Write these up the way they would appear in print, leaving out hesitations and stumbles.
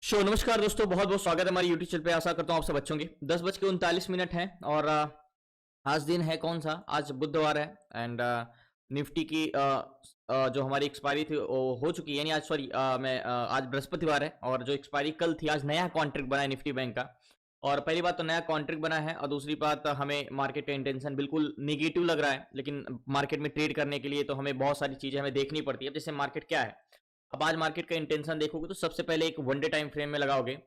नमस्कार दोस्तों, बहुत बहुत स्वागत है हमारी यूट्यूब चैनल पे। आशा करता हूँ आप सब अच्छे होंगे। 10:39 हैं और आज दिन है कौन सा? आज बुधवार है एंड निफ्टी की जो हमारी एक्सपायरी थी वो हो चुकी है, यानी आज सॉरी मैं आज बृहस्पतिवार है और जो एक्सपायरी कल थी, आज नया कॉन्ट्रैक्ट बना है निफ्टी बैंक का। और पहली बात तो नया कॉन्ट्रैक्ट बना है और दूसरी बात हमें मार्केट का इंटेंशन बिल्कुल निगेटिव लग रहा है, लेकिन मार्केट में ट्रेड करने के लिए तो हमें बहुत सारी चीजें हमें देखनी पड़ती है। जैसे मार्केट क्या है, अब आज मार्केट का इंटेंशन देखोगे तो सबसे पहले एक वन डे टाइम फ्रेम में लगाओगे।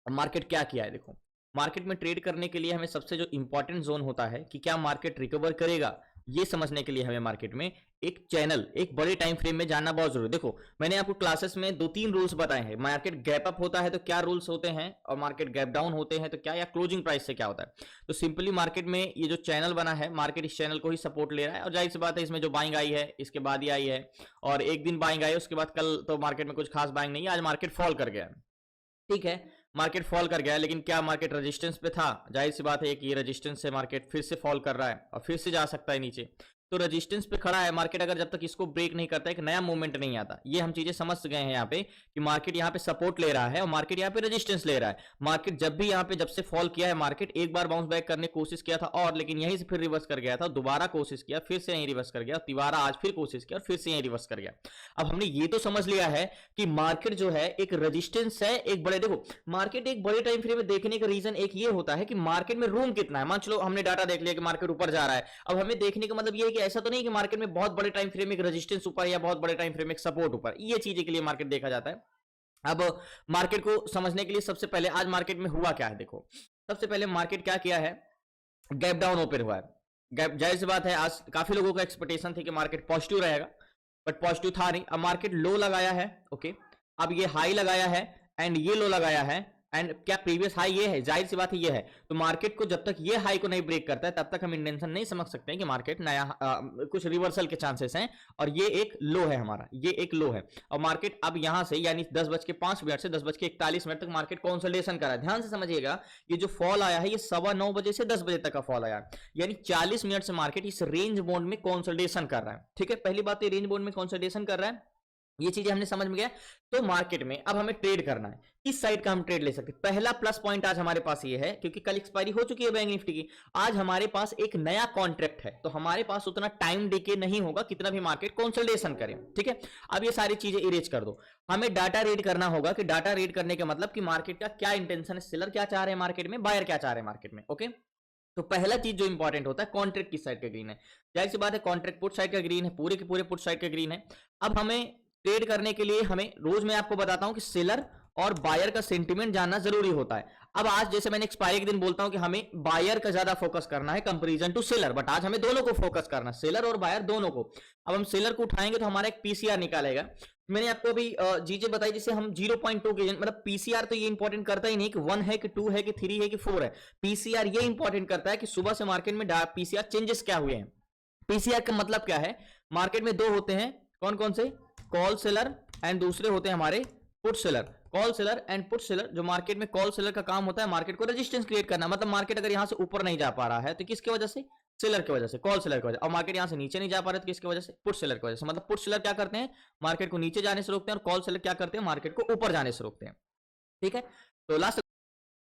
मार्केट क्या किया है देखो। मार्केट में ट्रेड करने के लिए हमें सबसे जो इंपॉर्टेंट जोन होता है कि क्या मार्केट रिकवर करेगा, ये समझने के लिए हमें मार्केट में एक चैनल, एक बड़े टाइम फ्रेम में जानना बहुत जरूरी है। देखो, मैंने आपको क्लासेस में 2-3 रूल्स बताए हैं। मार्केट गैप अप होता है तो क्या रूल्स होते हैं, और मार्केट गैप डाउन होते हैं तो क्या, या क्लोजिंग प्राइस से क्या होता है। तो सिंपली मार्केट में ये जो चैनल बना है, मार्केट इस चैनल को ही सपोर्ट ले रहा है और जाहिर सी बात है इसमें जो बाइंग आई है इसके बाद ही आई है, और एक दिन बाइंग आई उसके बाद कल तो मार्केट में कुछ खास बाइंग नहीं है। आज मार्केट फॉल कर गया, ठीक है, मार्केट फॉल कर गया, लेकिन क्या मार्केट रेजिस्टेंस पे था? जाहिर सी बात है कि रेजिस्टेंस से मार्केट फिर से फॉल कर रहा है और फिर से जा सकता है नीचे। तो रेजिस्टेंस पे खड़ा है मार्केट, अगर जब तक इसको ब्रेक नहीं करता, एक नया मूवमेंट नहीं आता। ये हम चीजें समझ गए हैं यहाँ पे कि मार्केट यहाँ पे सपोर्ट ले रहा है और मार्केट यहाँ पे रेजिस्टेंस ले रहा है। मार्केट जब भी यहाँ पे जब से फॉल किया है, मार्केट एक बार बाउंस बैक करने की कोशिश किया था और लेकिन यहीं से फिर रिवर्स कर गया था, दोबारा कोशिश किया, फिर से यहीं रिवर्स कर गया, दोबारा आज फिर कोशिश किया और फिर से यहीं रिवर्स कर गया। अब हमने ये तो समझ लिया है कि मार्केट जो है एक रेजिस्टेंस है, एक बड़े, देखो मार्केट एक बड़े टाइम फ्रेम में देखने का रीजन एक ये होता है कि मार्केट में रूम कितना है। मान चलो हमने डाटा देख लिया कि मार्केट ऊपर जा रहा है, अब हमें देखने का मतलब ये है कि ऐसा तो नहीं कि मार्केट में बहुत बड़े टाइम फ्रेम एक रेजिस्टेंस ऊपर या बहुत बड़े टाइम फ्रेम एक सपोर्ट ऊपर, ये चीजें के लिए मार्केट देखा जाता है। अब मार्केट को समझने के लिए सबसे पहले आज मार्केट में हुआ क्या है देखो। सबसे पहले मार्केट क्या किया है, गैप डाउन ओपन हुआ है। गैप, जाहिर सी बात है आज काफी लोगों का एक्सपेक्टेशन थी कि मार्केट पॉजिटिव रहेगा, बट पॉजिटिव था नहीं। अब मार्केट लो लगाया है, ओके, अब ये हाई लगाया है एंड ये लो लगाया है, एंड क्या प्रीवियस हाई ये है, जाहिर सी बात है ये है। तो मार्केट को जब तक ये हाई को नहीं ब्रेक करता है तब तक हम इंटेंशन नहीं समझ सकते हैं कि मार्केट नया कुछ रिवर्सल के चांसेस हैं, और ये एक लो है हमारा, ये एक लो है। और मार्केट अब यहां से यानी 10:05 से 10:41 तक मार्केट कंसोलिडेशन कर रहा है। ध्यान से समझिएगा, ये जो फॉल आया है ये 9:15 बजे से 10 बजे तक का फॉल आया, यानी 40 मिनट से मार्केट इस रेंज बोन्ड में कंसोलिडेशन कर रहा है। ठीक है, पहली बात, ये रेंज बोन्ड में कंसोलिडेशन कर रहा है, ये चीजें हमने समझ में गया। तो मार्केट में अब हमें ट्रेड करना है, किस साइड का हम ट्रेड ले सकते हैं। पहला प्लस पॉइंट आज हमारे पास ये है, क्योंकि कल एक्सपायरी हो चुकी है बैंक निफ्टी की, आज हमारे पास एक नया कॉन्ट्रैक्ट है, तो हमारे पास उतना टाइम डिके नहीं होगा कितना भी मार्केट कंसोलिडेशन करे। ठीक है, अब ये सारी चीजें इरेज कर दो। हमें डाटा रीड करना होगा कि डाटा रीड करने का मतलब कि मार्केट का क्या इंटेंशन है, सेलर क्या चाह रहे हैं मार्केट में, बायर क्या चाह रहे हैं मार्केट में। ओके, तो पहला चीज जो इंपॉर्टेंट होता है, कॉन्ट्रैक्ट किस साइड का ग्रीन है। जाहिर सी बात है कॉन्ट्रैक्ट पुट साइड का ग्रीन है, पूरे के पूरे पुट साइड का ग्रीन है। अब हमें ट्रेड करने के लिए हमें रोज मैं आपको बताता हूं कि सेलर और बायर का सेंटीमेंट जानना जरूरी होता है। अब आज जैसे मैंने एक्सपायरी के दिन बोलता हूं कि हमें बायर का ज्यादा फोकस करना है कंपैरिजन टू सेलर, बट आज हमें दोनों को फोकस करना है, सेलर और बायर दोनों को। अब हम सेलर को उठाएंगे तो हमारा एक पीसीआर निकालेगा। मैंने आपको अभी चीजें बताई, जैसे हम 0.2 के मतलब पीसीआर तो ये इंपॉर्टेंट करता ही नहीं कि 1 है कि 2 है कि 3 है कि 4 है। पीसीआर ये इंपॉर्टेंट करता है कि सुबह से मार्केट में पीसीआर चेंजेस क्या हुए हैं। पीसीआर का मतलब क्या है, मार्केट में दो होते हैं, कौन कौन से, कॉल सेलर एंड दूसरे होते हैं हमारे put seller. Call seller and put seller, जो मार्केट में कॉल सेलर का काम होता है मार्केट को रेजिस्टेंस क्रिएट करना, मतलब मार्केट अगर यहां से ऊपर नहीं जा पा रहा है तो किसकी वजह से, सेलर की वजह से, कॉल सेलर की वजह। और मार्केट यहां से नीचे नहीं जा पा रहा है तो किसकी वजह से, पुट सेलर की वजह से। मतलब पुट सेलर क्या करते हैं, मार्केट को नीचे जाने से रोकते हैं, और कॉल सेलर क्या करते हैं, मार्केट को ऊपर जाने से रोकते हैं। ठीक है, तो लास्ट,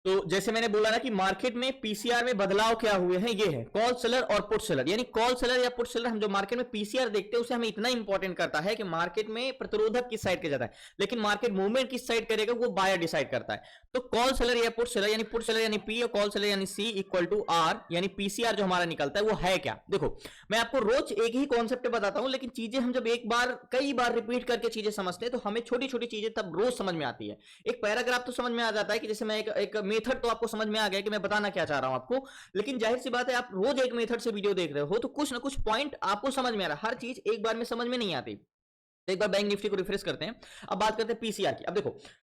तो जैसे मैंने बोला ना कि मार्केट में पीसीआर में बदलाव क्या हुए हैं, ये है कॉल सेलर और पुट सेलर। यानी कॉल सेलर या पुट सेलर, हम जो मार्केट में पीसीआर देखते हैं उसे हमें इतना इंपॉर्टेंट करता है कि मार्केट में प्रतिरोधक किस साइड के जाता है, लेकिन मार्केट मूवमेंट किस साइड करेगा वो बायर डिसाइड करता है। तो कॉल सेलर या पुट सेलर, यानी पुट सेलर यानी पी और कॉल सेलर यानी सी इक्वल टू आर, यानी पीसीआर जो हमारा निकलता है वो है क्या। देखो, मैं आपको रोज एक ही कॉन्सेप्ट बताता हूं, लेकिन चीजें हम जब एक बार कई बार रिपीट करके चीजें समझते हैं तो हमें छोटी छोटी चीजें तब रोज समझ में आती है। एक पैराग्राफ तो समझ में आ जाता है कि जैसे मैं एक मेथड तो आपको समझ में आ गया कि मैं बताना क्या चाह रहा हूं आपको, लेकिन जाहिर सी बात है आप रोज एक मेथड से वीडियो देख रहे हो तो कुछ ना कुछ पॉइंट आपको समझ में आ रहा है, हर चीज एक बार में समझ में नहीं आती। एक बार बैंक निफ्टी को रिफ्रेश करते हैं, अब बात करते हैं पीसीआर की। अब देखो,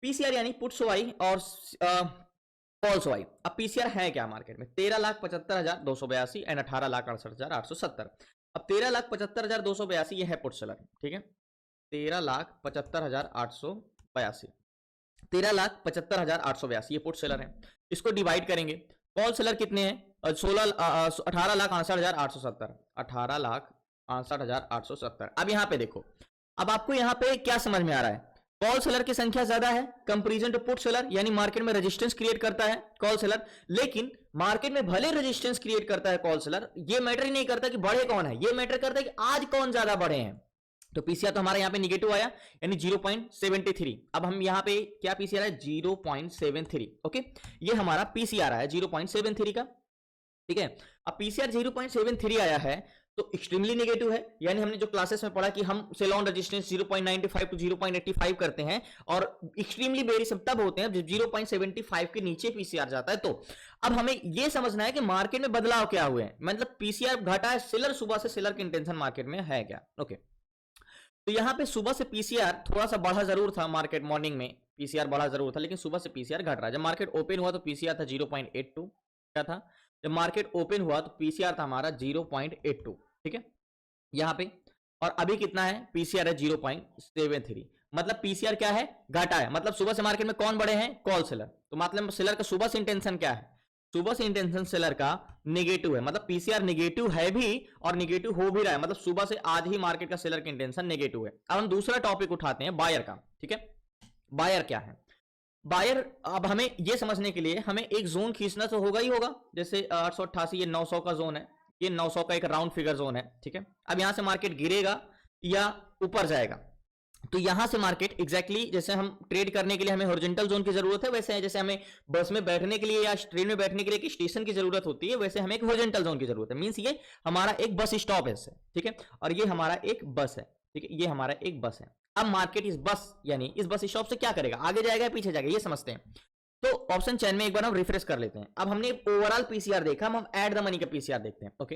पीसीआर यानी पुट्स वाई और कॉल्स वाई। अब पीसीआर है क्या मार्केट में, 13,75,282 एंड 18,68,870। अब 13,75,282 ये है पुट सेलर, ठीक है, 13,75,882, 13,75,882 ये पुट सेलर है। इसको डिवाइड करेंगे, कॉल सेलर कितने हैं, 18,68,870, 18,68,870। अब यहां पे देखो, अब आपको यहां पे क्या समझ में आ रहा है, कॉल सेलर की संख्या ज्यादा है कंपेरिजन टू पुट सेलर, यानी मार्केट में रेजिस्टेंस क्रिएट करता है कॉल सेलर, लेकिन मार्केट में भले रेजिस्टेंस क्रिएट करता है कॉल सेलर, ये मैटर ही नहीं करता कि बढ़े कौन है, ये मैटर करता है कि आज कौन ज्यादा बढ़े हैं। तो पीसीआर तो हमारा यहां पे निगेटिव आया यानी 0.73। अब हम यहां पे क्या पीसीआर है 0.73। ओके, ये हमारा पीसीआर आया 0.73 का, ठीक है। अब पीसीआर 0.73 आया है तो एक्सट्रीमली नेगेटिव है, यानी हमने जो क्लासेस में पढ़ा कि हम सेल ऑन रेजिस्टेंस 0.95 टू 0.85 करते हैं और एक्सट्रीमली बेरिश तब होते हैं जब 0.75 के नीचे पीसीआर जाता है। तो अब हमें यह समझना है कि मार्केट में बदलाव क्या हुए हैं, मतलब पीसीआर घटा है, सेलर सुबह से सेलर की इंटेंशन मार्केट में है क्या। ओके, तो यहां पे सुबह से पीसीआर थोड़ा सा बढ़ा जरूर था, मार्केट मॉर्निंग में पीसीआर बढ़ा जरूर था, लेकिन सुबह से पीसीआर घट रहा है। जब मार्केट ओपन हुआ तो पीसीआर था 0.82 क्या था, जब मार्केट ओपन हुआ तो पीसीआर था हमारा 0.82, ठीक है यहां पे, और अभी कितना है पीसीआर है 0.73। मतलब पीसीआर क्या है घटा है, मतलब सुबह से मार्केट में कौन बढ़े हैं कॉल सेलर। तो मतलब सेलर का सुबह से इंटेंशन क्या है, सुबह से इंटेंशन सेलर का नेगेटिव है, मतलब पीसीआर नेगेटिव है भी और नेगेटिव हो भी रहा है, मतलब सुबह से आज ही मार्केट का सेलर की इंटेंशन नेगेटिव है। अब हम दूसरा टॉपिक उठाते हैं बायर का, ठीक है। बायर क्या है, बायर, अब हमें यह समझने के लिए हमें एक जोन खींचना तो होगा ही होगा, जैसे 888 ये 900 का जोन है, ये 900 का एक राउंड फिगर जोन है, ठीक है। अब यहां से मार्केट गिरेगा या ऊपर जाएगा, तो यहां से मार्केट एग्जैक्टली जैसे हम ट्रेड करने के लिए हमें हॉरिजॉन्टल जोन की जरूरत है, वैसे जैसे हमें बस में बैठने के लिए या ट्रेन में बैठने के लिए स्टेशन की जरूरत होती है, वैसे हमें एक हॉरिजॉन्टल जोन की जरूरत है। मींस ये हमारा एक बस स्टॉप है, ठीक है, और ये हमारा एक बस है, ठीक है, ये हमारा एक बस है। अब मार्केट इस बस यानी इस बस स्टॉप से क्या करेगा, आगे जाएगा पीछे जाएगा, ये समझते हैं। तो ऑप्शन चैन में एक बार हम रिफ्रेश कर लेते हैं। अब हमने ओवरऑल पीसीआर देखा, हम एड द मनी का पीसीआर देखते हैं। ओके,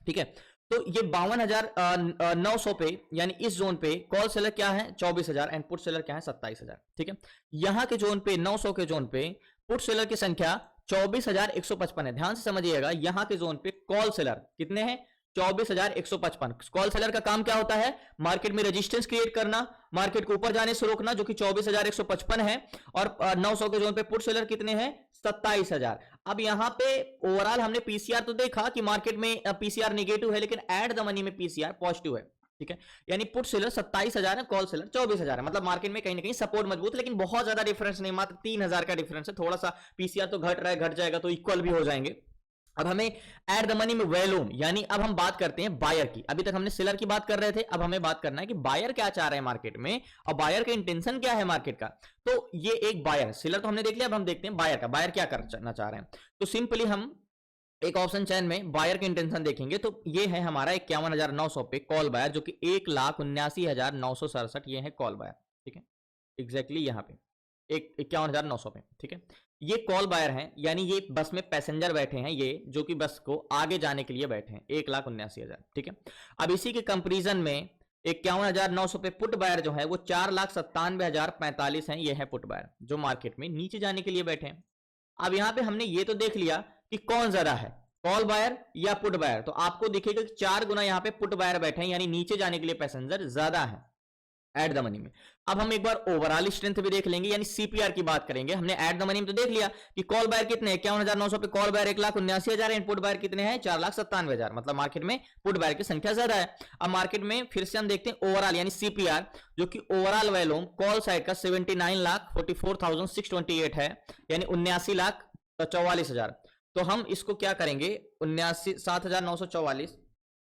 ठीक है, तो ये 52,900 पे यानी इस जोन पे कॉल सेलर क्या है 24,000 एंड पुट सेलर क्या है 27,000, ठीक है। यहां के जोन पे 900 के जोन पे पुट सेलर की संख्या 24,155 है। ध्यान से समझिएगा, यहां के जोन पे कॉल सेलर कितने हैं 24,155। कॉल सेलर का काम क्या होता है, मार्केट में रेजिस्टेंस क्रिएट करना, मार्केट को ऊपर जाने से रोकना, जो कि 24,155 है, और 900 के जोन पे पुट सेलर कितने हैं 27,000। अब यहां पे ओवरऑल हमने पीसीआर तो देखा कि मार्केट में पीसीआर नेगेटिव है, लेकिन एट द मनी में पीसीआर पॉजिटिव है, ठीक है। यानी पुट सेलर 27,000 है, कॉल सेलर 24,000 है, मतलब मार्केट में कहीं ना कहीं सपोर्ट मजबूत, लेकिन बहुत ज्यादा डिफरेंस नहीं, मात्र 3,000 का डिफरेंस है। थोड़ा सा पीसीआर तो घट रहा है, घट जाएगा तो इक्वल भी हो जाएंगे। अब हमें एट द मनी में वॉल्यूम, यानी अब हम बात करते हैं बायर की। अभी तक हमने सेलर की बात कर रहे थे, अब हमें बात करना है कि बायर क्या चाह रहे हैं मार्केट में, और बायर का इंटेंशन क्या है मार्केट का। तो ये एक बायर, सेलर तो हमने देख लिया, अब हम देखते हैं बायर का, बायर क्या करना चाह रहे हैं। तो सिंपली हम एक ऑप्शन चैन में बायर के इंटेंशन देखेंगे, तो ये है हमारा 51,900 पे कॉल बायर, जो कि 1,79,967 ये है कॉल बायर, ठीक है, एग्जैक्टली यहां पे 51,900 पे, ठीक है। ये कॉल बायर हैं, यानी ये बस में पैसेंजर बैठे हैं, ये जो कि बस को आगे जाने के लिए बैठे हैं 1,79,000, ठीक है। अब इसी के कंपेरिजन में 51,900 पे पुट बायर जो है वो 4,97,045 हैं, ये है पुट बायर जो मार्केट में नीचे जाने के लिए बैठे हैं। अब यहां पे हमने ये तो देख लिया कि कौन ज्यादा है, कॉल बायर या पुट बायर, तो आपको दिखेगा कि 4 गुना यहां पे पुट बायर बैठे हैं, यानी नीचे जाने के लिए पैसेंजर ज्यादा है एट द मनी में। अब हम एक बार ओवरऑल स्ट्रेंथ भी देख लेंगे, यानी सीपीआर की बात करेंगे। हमने एट द मनी में तो देख लिया कि कॉल बायर कितने हैं 51,900 पे call buyer 1,79,000 and put buyer कितने हैं 4,97,000, मतलब मार्केट में पुट बायर की संख्या ज्यादा है। अब मार्केट में फिर से हम देखते हैं ओवरऑल यानी सीपीआर, जो कि ओवरऑल वॉल्यूम कॉल साइड का 79,44,628 है, यानी 79,44,000। तो हम इसको क्या करेंगे 7,944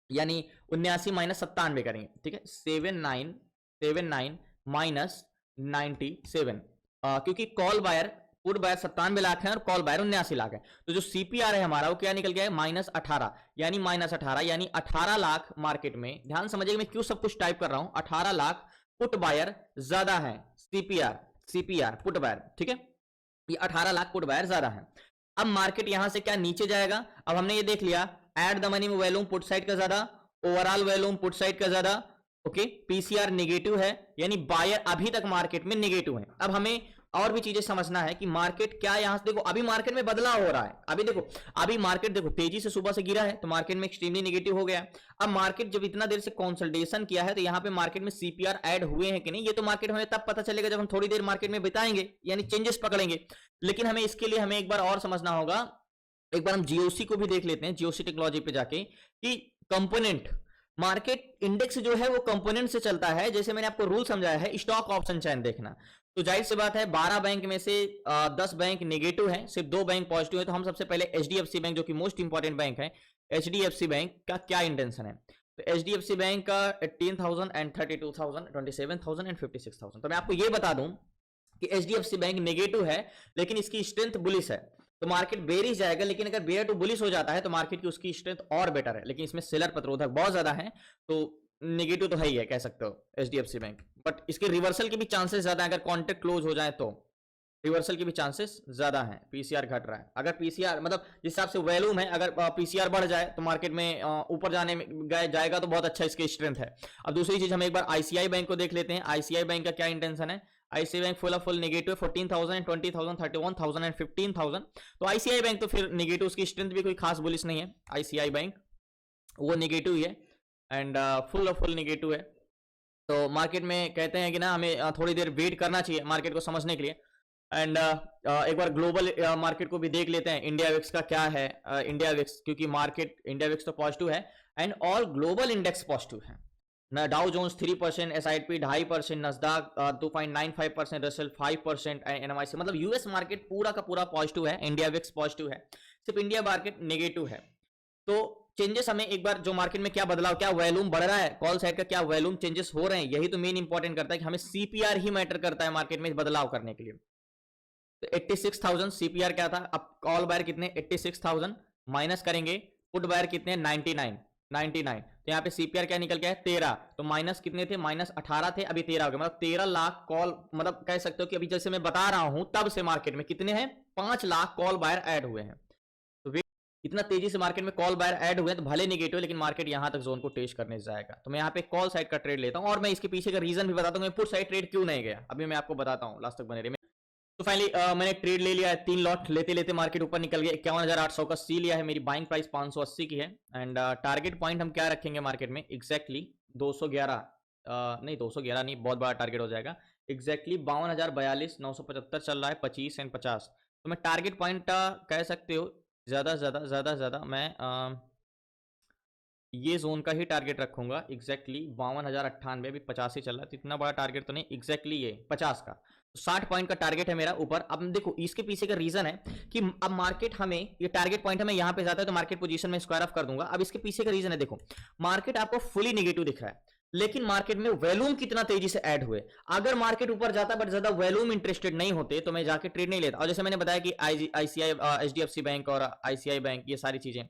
यानी 79 माइनस 97 करेंगे, ठीक है, 79 माइनस 97, क्योंकि call buyer put buyer 97 lakh है और कॉल बायर 79 लाख है। तो जो सीपीआर है हमारा वो क्या निकल गया है -18, यानी -18 यानी 18 लाख मार्केट में। ध्यान समझिए मैं क्यों सब कुछ टाइप कर रहा हूं, 18 लाख पुट बायर ज्यादा है, सीपीआर पुट बायर, ठीक है, ये 18 लाख पुट बायर ज्यादा है। अब मार्केट यहां से क्या नीचे जाएगा। अब हमने ये देख लिया एट द मनी में वॉल्यूम पुट साइड का ज्यादा, ओवरऑल वॉल्यूम पुट साइड का ज्यादा, ओके, पीसीआर नेगेटिव है, यानी बायर अभी तक मार्केट में नेगेटिव है। अब हमें और भी चीजें समझना है कि मार्केट क्या यहां से देखो अभी मार्केट में बदलाव हो रहा है। अभी देखो अभी मार्केट देखो तेजी से सुबह से गिरा है तो मार्केट में एक्सट्रीमली नेगेटिव हो गया। अब मार्केट जब इतना देर से कंसोलिडेशन किया है तो यहाँ पे मार्केट में सीपीआर ऐड हुए हैं कि नहीं, ये तो मार्केट हमें तब पता चलेगा जब हम थोड़ी देर मार्केट में बिताएंगे, यानी चेंजेस पकड़ेंगे। लेकिन हमें इसके लिए हमें एक बार और समझना होगा, एक बार हम जीओसी को भी देख लेते हैं, जीओसी टेक्नोलॉजी पे जाके कि कंपोनेंट मार्केट इंडेक्स जो है वो कंपोनेंट से चलता है, जैसे मैंने आपको रूल समझाया है स्टॉक ऑप्शन चैन देखना। तो जाहिर सी बात है 12 बैंक में से 10 बैंक नेगेटिव है, सिर्फ 2 बैंक पॉजिटिव है। तो हम सबसे पहले एचडीएफसी बैंक जो कि मोस्ट इंपॉर्टेंट बैंक है, एचडीएफसी बैंक का क्या इंटेंशन है। तो एचडीएफसी बैंक का 18,000 एंड 32,000, 27,000 एंड 56,000। तो मैं आपको ये बता दूं कि एचडीएफसी बैंक नेगेटिव है लेकिन इसकी स्ट्रेंथ बुलिश है, तो मार्केट बेरिश जाएगा। लेकिन अगर बेयर टू बुलिश हो जाता है तो मार्केट की उसकी स्ट्रेंथ और बेटर है, लेकिन इसमें सेलर प्रतिरोधक बहुत ज्यादा है, तो नेगेटिव तो है ही है कह सकते हो एचडीएफसी बैंक। बट इसके रिवर्सल के भी चांसेस ज्यादा है, अगर कॉन्ट्रैक्ट क्लोज हो जाए तो रिवर्सल के भी चांसेस ज्यादा हैं। पीसीआर घट रहा है, अगर पीसीआर मतलब जिस हिसाब से वैल्यूम है, अगर पीसीआर बढ़ जाए तो मार्केट में ऊपर जाने में जाएगा तो बहुत अच्छा इसकी स्ट्रेंथ है। अब दूसरी चीज हम एक बार आईसीआई बैंक को देख लेते हैं। आईसीआई बैंक का क्या इंटेंशन है। ICI bank full negative 14,000, 20,000, 31,000 and 15,000। तो आईसीआई बैंक तो फिर नेगेटिव, उसकी स्ट्रेंथ भी कोई खास बुलिश नहीं है। आईसीआई बैंक वो नेगेटिव ही है एंड फुल नेगेटिव है। तो मार्केट में कहते हैं कि ना हमें थोड़ी देर वेट करना चाहिए मार्केट को समझने के लिए। एंड एक बार ग्लोबल मार्केट को भी देख लेते हैं, इंडिया विक्स का क्या है। इंडिया विक्स, क्योंकि मार्केट इंडिया विक्स तो पॉजिटिव है and all global index positive है ना। Dow Jones 3%, S&P 2.5%, Nasdaq 2.95%, Russell 5% and NYSE, मतलब यूएस मार्केट पूरा का पूरा पॉजिटिव है, इंडिया विक्स पॉजिटिव है, सिर्फ इंडिया मार्केट नेगेटिव है। तो चेंजेस हमें एक बार जो मार्केट में क्या बदलाव, क्या वॉल्यूम बढ़ रहा है, कॉल साइड का क्या वॉल्यूम चेंजेस हो रहे हैं, यही तो मेन इंपॉर्टेंट करता है कि हमें सीपीआर ही मैटर करता है मार्केट में बदलाव करने के लिए। तो 86,000 सीपीआर क्या था, अब कॉल बायर कितने 86,000 माइनस करेंगे, पुट बायर कितने 99, तो यहाँ पे सीपीआर क्या निकल गया है 13, तो माइनस कितने थे, माइनस 18 थे, अभी 13 हो गए, मतलब 13 लाख कॉल, मतलब कह सकते हो कि अभी जैसे मैं बता रहा हूं तब से मार्केट में कितने हैं 5 लाख कॉल बायर ऐड हुए हैं। तो इतना तेजी से मार्केट में कॉल बायर ऐड हुए हैं, तो भले नेगेटिव लेकिन मार्केट यहां तक जोन को टेस्ट करने जाएगा। तो मैं यहाँ पे कॉल साइड का ट्रेड लेता हूं और मैं इसके पीछे का रीजन भी बताता हूं मैं पुट साइड ट्रेड क्यों नहीं गया, अभी मैं आपको बताता हूं, लास्ट तक बने रहिए। तो फाइनली मैंने ट्रेड ले लिया है, 3 लॉट लेते लेते मार्केट ऊपर निकल गया, 51,800 का सी लिया है, मेरी बाइंग प्राइस 580 की है एंड टारगेट पॉइंट हम क्या रखेंगे मार्केट में एग्जैक्टली 211, नहीं 211 नहीं, बहुत बड़ा टारगेट हो जाएगा, एग्जैक्टली 52,042, 975 चल रहा है, 25 एंड 50। तो मैं टारगेट पॉइंट कह सकते हो ज्यादा मैं ये जोन का ही टारगेट रखूंगा एग्जैक्टली 52,098, अभी 50 ही चल रहा है, तो इतना बड़ा टारगेट तो नहीं, एग्जैक्टली ये 50 का, 60 पॉइंट का टारगेट है मेरा ऊपर। अब देखो इसके पीछे का रीजन है कि अब मार्केट हमें ये टारगेट पॉइंट हमें यहां पे जाता है तो मार्केट पोजीशन में स्क्वायर ऑफ कर दूंगा। अब इसके पीछे का रीजन है, देखो मार्केट आपको फुली नेगेटिव दिख रहा है लेकिन मार्केट में वॉल्यूम कितना तेजी से ऐड हुए। अगर मार्केट ऊपर जाता बट ज्यादा वॉल्यूम इंटरेस्टेड नहीं होते तो मैं जाके ट्रेड नहीं लेता। और जैसे मैंने बताया कि आईसीआई, एचडीएफसी बैंक और आईसीआई बैंक, ये सारी चीजें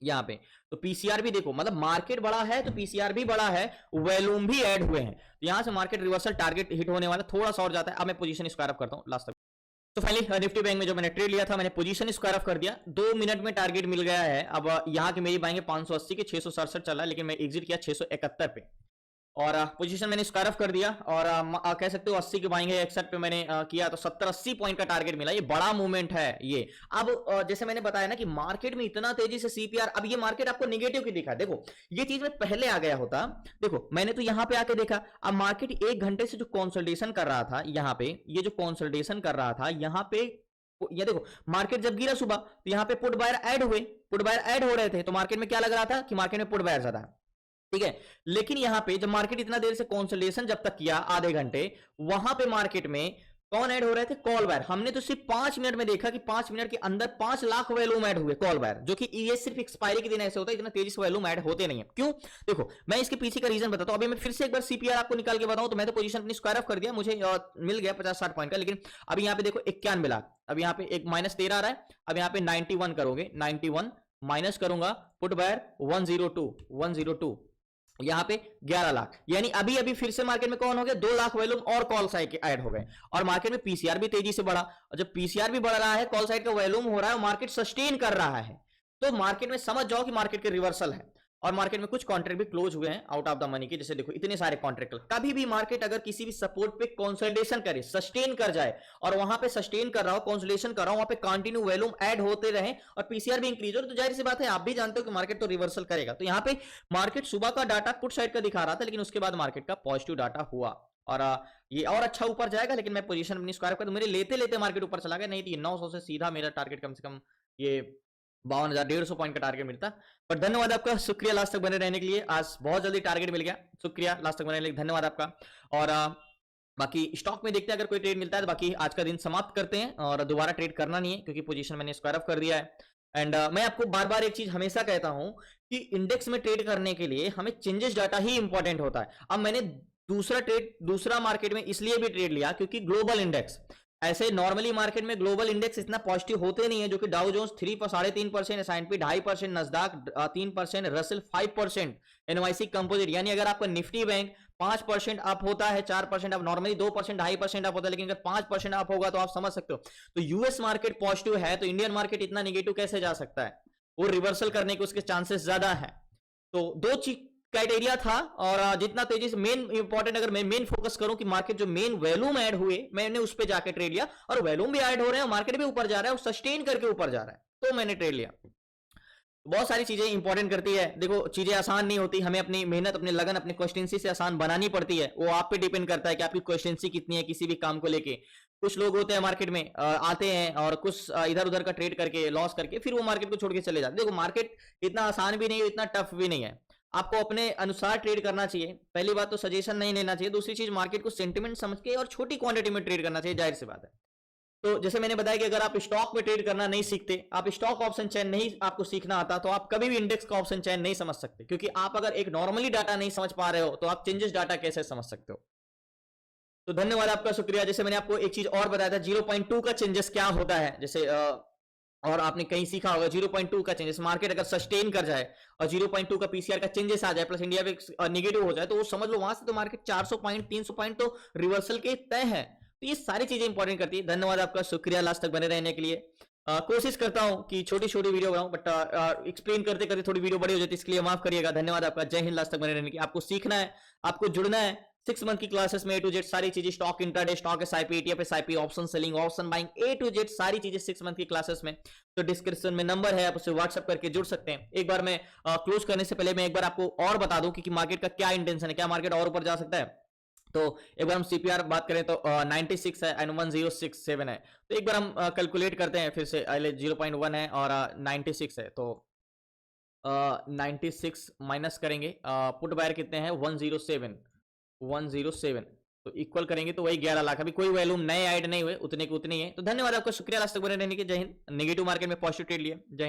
यहाँ पे, तो पीसीआर भी देखो, मतलब मार्केट बड़ा है तो पीसीआर भी बड़ा है, वॉल्यूम भी ऐड हुए हैं, तो यहां से मार्केट रिवर्सल टारगेट हिट होने वाला, थोड़ा सा और जाता है। अब मैं पोजीशन स्क्वायर अप करता हूं लास्ट तक। तो फाइनली निफ्टी बैंक में जो मैंने ट्रेड लिया था मैंने पोजीशन स्क्वायर अप कर दिया, 2 मिनट में टारगेट मिल गया है। अब यहाँ की मेरी बाइंग 580 के 667 चल रहा है, लेकिन मैं एग्जिट किया 671 पे और पोजीशन मैंने स्क्वायर ऑफ कर दिया और कह सकते हो 80 की बाइंग है, 61 पे मैंने किया, तो 70-80 पॉइंट का टारगेट मिला, ये बड़ा मूवमेंट है ये। अब जैसे मैंने बताया ना कि मार्केट में इतना तेजी से सीपीआर, अब ये मार्केट आपको नेगेटिव की दिखा, देखो ये चीज में पहले आ गया होता, देखो मैंने तो यहां पे आके देखा, अब मार्केट 1 घंटे से जो कंसोलिडेशन कर रहा था यहाँ पे, ये जो कंसोलिडेशन कर रहा था यहाँ पे, ये देखो मार्केट जब गिरा सुबह तो यहाँ पे पुट बायर ऐड हुए, पुट बायर ऐड हो रहे थे, तो मार्केट में क्या लग रहा था कि मार्केट में पुट बायर ज्यादा है, ठीक है। लेकिन यहां पे जब मार्केट इतना देर से कंसोलिडेशन जब तक किया आधे घंटे, वहां पे मार्केट में कौन ऐड हो रहे थे, कॉल बायर। हमने तो सिर्फ 5 मिनट में देखा कि 5 मिनट के अंदर 5 लाख वॉल्यूम ऐड हुए कॉल बायर, जो कि ये सिर्फ एक्सपायरी के दिन ऐसे होता है, इतना तेजी से वॉल्यूम ऐड होते नहीं है। क्यों, देखो मैं इसके पीछे का रीजन बताता हूं। अभी मैं फिर से एक बार सीपीआर आपको निकाल के बताऊं, तो मैं तो पोजीशन अपनी स्क्वायर ऑफ कर दिया, मुझे मिल गया 50-60 पॉइंट का, लेकिन अभी यहाँ पे देखो 91 लाख, अब यहाँ पे एक -13 आ रहा है, अब यहाँ पे 91 करोगे, 91 माइनस करूंगा पुट बायर 102 यहां पे 11 लाख, यानी अभी अभी फिर से मार्केट में कौन हो गया 2 लाख वॉल्यूम और कॉल साइड के ऐड हो गए। और मार्केट में पीसीआर भी तेजी से बढ़ा, और जब पीसीआर भी बढ़ रहा है, कॉल साइड का वॉल्यूम हो रहा है, मार्केट सस्टेन कर रहा है, तो मार्केट में समझ जाओ कि मार्केट के रिवर्सल है। और मार्केट में कुछ कॉन्ट्रैक्ट भी क्लोज हुए हैं आउट ऑफ द मनी के, जैसे देखो इतने सारे कॉन्ट्रैक्ट। कभी भी मार्केट अगर किसी भी सपोर्ट पे कंसोलिडेशन करे, सस्टेन कर जाए, और वहां पे सस्टेन कर रहा हो, कंसोलिडेशन कर रहा हो, वहां पे कंटिन्यू वॉल्यूम ऐड होते रहे और पीसीआर भी इंक्रीज हो, तो जाहिर सी बात है आप भी जानते हो कि मार्केट तो रिवर्सल करेगा। तो यहाँ पे मार्केट सुबह का डाटा पुट साइड का दिखा रहा था, लेकिन उसके बाद मार्केट का पॉजिटिव डाटा हुआ और ये और अच्छा ऊपर जाएगा, लेकिन मैं पोजीशन अपनी स्क्वायर कर, तो मेरे लेते लेते मार्केट ऊपर चला गया, नहीं तो 900 से सीधा मेरा टारगेट कम से कम ये 52,150 पॉइंट का टारगेट मिलता। पर धन्यवाद आपका, शुक्रिया लास्ट तक बने रहने के लिए। आज बहुत जल्दी टारगेट मिल गया, शुक्रिया लास्ट तक बने रहने के लिए, धन्यवाद आपका। और बाकी स्टॉक में देखते हैं अगर कोई ट्रेड मिलता है तो बाकी आज का दिन समाप्त करते हैं और दोबारा ट्रेड करना नहीं है क्योंकि पोजीशन मैंने स्क्वायर ऑफ कर दिया है। एंड मैं आपको बार बार एक चीज हमेशा कहता हूं कि इंडेक्स में ट्रेड करने के लिए हमें चेंजेस डाटा ही इंपॉर्टेंट होता है। अब मैंने दूसरा मार्केट में इसलिए भी ट्रेड लिया क्योंकि ग्लोबल इंडेक्स, ऐसे नॉर्मली मार्केट में ग्लोबल इंडेक्स इतना पॉजिटिव होते नहीं है, जो कि Dow Jones 3.5%, S&P 2.5%, Nasdaq 3%, Russell 5%, NYSE composite, यानी अगर आपका निफ्टी बैंक 5% अप होता है, 4% अप, नॉर्मली 2%, 2.5% अप होता है, लेकिन अगर 5% अप होगा तो आप समझ सकते हो। तो यूएस मार्केट पॉजिटिव है तो इंडियन मार्केट इतना निगेटिव कैसे जा सकता है? वो रिवर्सल करने के उसके चांसेस ज्यादा है। तो दो चीज क्राइटेरिया था और जितना तेजी से मेन इंपॉर्टेंट, अगर मैं मेन फोकस करूं कि मार्केट जो मेन वैल्यूम ऐड हुए मैंने उस पर जाकर ट्रेड लिया, और वैल्यूम भी ऐड हो रहे हैं, मार्केट भी ऊपर जा रहा है और सस्टेन करके ऊपर जा रहा है, तो मैंने ट्रेड लिया। बहुत सारी चीजें इंपॉर्टेंट करती है। देखो चीजें आसान नहीं होती, हमें अपनी मेहनत, अपनी लगन, अपनी क्वेश्चनसी से आसान बनानी पड़ती है। वो आप पे डिपेंड करता है कि आपकी क्वेश्चनसी कितनी है किसी भी काम को लेके। कुछ लोग होते हैं मार्केट में आते हैं और कुछ इधर उधर का ट्रेड करके लॉस करके फिर वो मार्केट को छोड़ के चले जाते हैं। देखो मार्केट इतना आसान भी नहीं है, इतना टफ भी नहीं है, आपको अपने अनुसार ट्रेड करना चाहिए। पहली बात तो सजेशन नहीं लेना चाहिए, दूसरी चीज मार्केट को सेंटिमेंट समझ के और छोटी क्वांटिटी में ट्रेड करना चाहिए, जाहिर सी बात है। तो जैसे मैंने बताया कि अगर आप स्टॉक में ट्रेड करना नहीं सीखते, आप स्टॉक ऑप्शन चेन नहीं आपको सीखना आता, तो आप कभी भी इंडेक्स का ऑप्शन चेन नहीं समझ सकते, क्योंकि आप अगर एक नॉर्मली डाटा नहीं समझ पा रहे हो तो आप चेंजेस डाटा कैसे समझ सकते हो। तो धन्यवाद आपका, शुक्रिया। जैसे मैंने आपको एक चीज और बताया था 0.2 का चेंजेस क्या होता है, जैसे और आपने कहीं सीखा होगा 0.2 का चेंजेस, मार्केट अगर सस्टेन कर जाए और 0.2 का पीसीआर का चेंजेस आ जाए प्लस इंडिया में नेगेटिव हो जाए, तो वो समझ लो वहां से तो मार्केट 400 पॉइंट 300 पॉइंट तो रिवर्सल के तय है। तो ये सारी चीजें इंपॉर्टेंट करती है। धन्यवाद आपका, शुक्रिया लास्ट तक बने रहने के लिए। कोशिश करता हूं कि छोटी छोटी वीडियो बनाऊं, बट एक्सप्लेन करते करते थोड़ी वीडियो बड़ी हो जाती है, इसके लिए माफ करिएगा। धन्यवाद आपका, जय हिंद। लास्ट तक बने रहने की, आपको सीखना है, आपको जुड़ना है 6 मंथ की क्लासेस में, A to Z सारी चीजें, stock intraday, stock SIP, ETF SIP, option selling, option buying, A to Z सारी चीजें 6 मंथ की क्लासेस में। तो डिस्क्रिप्शन में नंबर है, आप उसे व्हाट्सएप करके जुड़ सकते हैं। एक बार मैं क्लोज करने से पहले मैं एक बार आपको और बता दूं कि मार्केट का क्या इंटेंशन है, क्या मार्केट और ऊपर जा सकता है। तो एक बार हम सीपीआर बात करें तो 96 है एंड 1067 है। तो एक बार हम कैलकुलेट करते हैं फिर से, 0.1 है और 96 है, तो 96 माइनस करेंगे, पुट बायर कितने हैं 107, तो इक्वल करेंगे तो वही 11 लाख। अभी कोई वैल्यूम नए ऐड नहीं हुए, उतने के उतने ही है। तो धन्यवाद आपका, शुक्रिया लास्ट तक बने रहने के, जय हिंद। नेगेटिव मार्केट में पॉजिटिव ट्रेड लिया, जय हिंद।